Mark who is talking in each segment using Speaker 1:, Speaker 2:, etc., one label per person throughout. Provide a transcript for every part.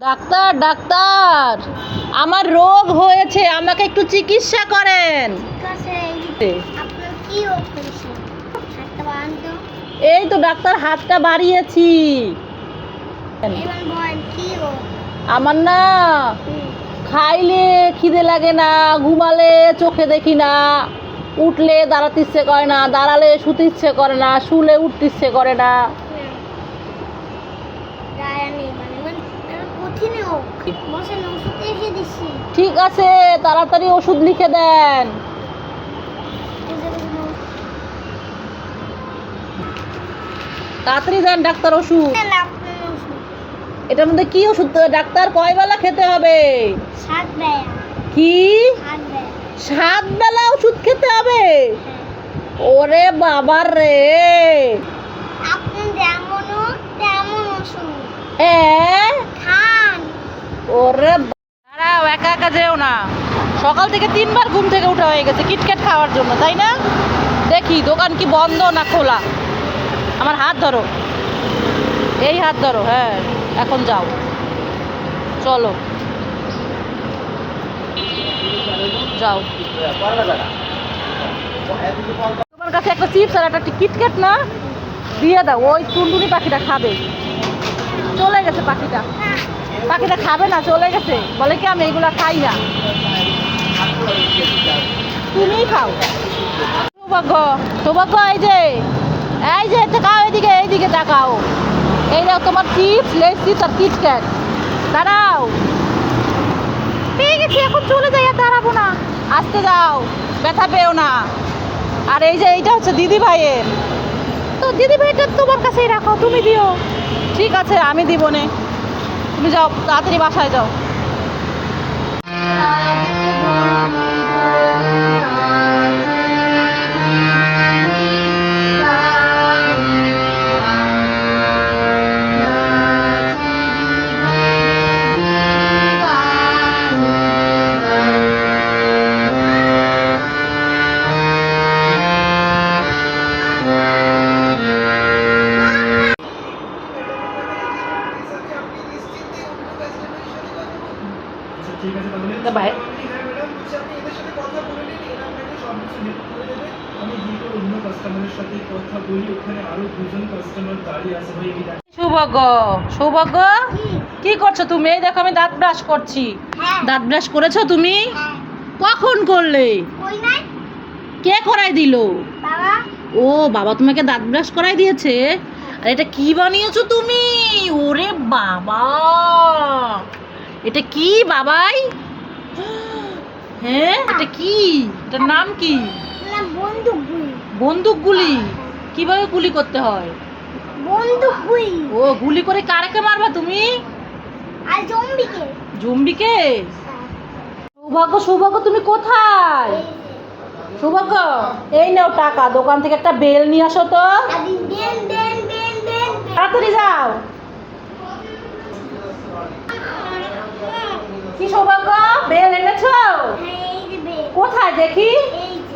Speaker 1: Doctor doctor, আমার রোগ হয়েছে, আমাকে একটু চিকিৎসা করেন। এই তো ডাক্তার, হাতটা বাড়িয়েছি। আমার না খাইলে খিদে লাগে না, ঘুমালে চোখে দেখি না, উঠলে দাঁড়াতে ইচ্ছে করে না, দাঁড়ালে শুতে ইচ্ছে করে না, শুলে উঠতে ইচ্ছে করে না। ঠিক আছে, তাড়াতাড়ি ওষুধ লিখে দেন। তাড়াতাড়ি দেন ডাক্তার ওষুধ। এটার মধ্যে কি ওষুধ ডাক্তার? কয় বেলা খেতে হবে?
Speaker 2: 7 বেলা।
Speaker 1: কি 7 বেলা ওষুধ খেতে হবে? ওরে বাবার রে,
Speaker 2: আপনি যেমন তেমন ওষুধ
Speaker 1: খান। ওরে দাঁড়াও, একা একা যেও না। সকাল থেকে 3 বার ঘুম থেকে উঠা হয়ে গেছে কিটক্যাট খাওয়ার জন্য, তাই না? দেখি দোকান কি বন্ধ না খোলা। আমার হাত ধরো, এই হাত ধরো। হ্যাঁ, এখন যাও, চলো যাও। তোমার কাছে একটা চিপস আর একটা কিটক্যাট না দিয়ে দাও, ওই টুনটুনি পাখিটা খাবে। চলে গেছে পাখিটা, পাখিটা খাবে না, চলে গেছে। বলে কি আমি এগুলা খাই না। তুমিই খাও। সৌভাগ্য, সৌভাগ্য, এই যে তাকাও, এইদিকে এইদিকে তাকাও। এই দাও তোমার চিপস, লেস চিপস আর কিটক্যাট। দাঁড়াও, পেয়ে গেছি, এখন চলে যাই, আর দাঁড়াবো না। আসতে যাও, ব্যথা পেও না। আর এই যে এইটা হচ্ছে দিদি ভাইয়ের, তো দিদি ভাইটা তোমার কাছেই রাখো, তুমি দিও। ঠিক আছে, আমি দিব নে, তুমি যাও, তাড়াতাড়ি বাসায় যাও।
Speaker 3: ঠিক আছে, তাহলে
Speaker 1: বাই।
Speaker 3: আমি গিয়ে অন্য কাস্টমারের সাথে কথা বলি, ওখানে আরো 2জন কাস্টমার দাঁড়িয়ে আছে। ভাই
Speaker 1: সৌভাগ্য, সৌভাগ্য, কি করছো তুমি? এই দেখো আমি দাঁত ব্রাশ করছি। দাঁত ব্রাশ করেছো তুমি? কখন করলে? কে করাই দিল? ও বাবা তোমাকে দাঁত ব্রাশ করাই দিয়েছে। আর এটা কি বানিয়েছো তুমি? ওরে বাবা, এটা কি বাবাই? হ্যাঁ, এটা কি? এটার নাম কি? বন্দুক গুলি। কিভাবে গুলি করতে হয়? ও, গুলি করে কারকে মারবা তুমি? জম্বিকে। সৌভাগ্য, সৌভাগ্য, তুমি কোথায়? সৌভাগ্য, এই নাও টাকা, দোকান থেকে একটা বেল নিয়ে আসো তো। তাড়াতাড়ি যাও। কি সৌভাগ্য, বেল এনেছো? কোথায় দেখি?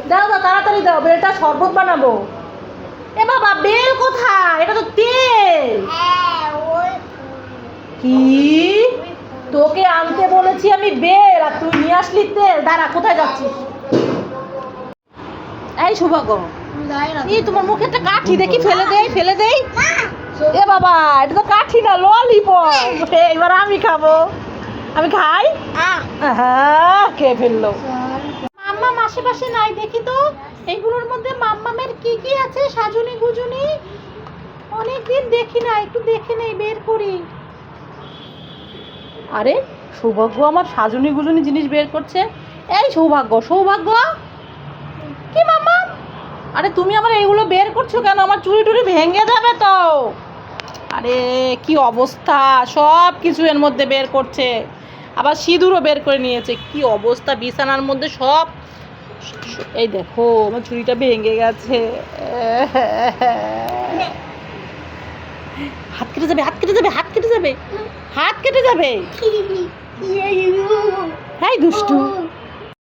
Speaker 1: দাও দাও, তাড়াতাড়ি দাও, বেলটা শরবত বানাবো। এ বাবা, বেল কোথায়? এটা তো তেল। কি? তোকে আনতে বলেছি আমি বেল, আর তুই নিয়ে আসলি তেল। দাঁড়া, কোথায় যাচ্ছিস? এই সৌভাগ্য, এই তোমার মুখে একটা কাঠি, দেখি, ফেলে দেই, ফেলে দেই। এ বাবা, এটা তো কাঠি না, ললিপপ। এবার আমি খাবো, আমি খাই। হ্যাঁ, খেয়ে ফেললো। মাম্মাম আশেপাশে নাই, দেখি তো এইগুলোর মধ্যে মাম্মামের কি কি আছে, সাজুনি গুজুনি। অনেকদিন দেখি না, একটু দেখে নেই, বের করি। আরে সৌভাগ্য আমার সাজুনি গুজুনি জিনিস বের করছে। এই সৌভাগ্য, সৌভাগ্য, কি মাম্মা? আরে তুমি আমার এইগুলো বের করছো কেন? আমার চুড়ি টুড়ি ভেঙে যাবে তো। আরে কি অবস্থা, সব কিছু এর মধ্যে বের করছে। আবার সিঁদুরও বের করে নিয়েছে। কি অবস্থা বিছানার মধ্যে সব। এই দেখো আমার চুড়িটা ভেঙে গেছে। হাত কেটে যাবে, হাত কেটে যাবে, হাত কেটে যাবে, হাত কেটে যাবে। হ্যাঁ দুষ্টু।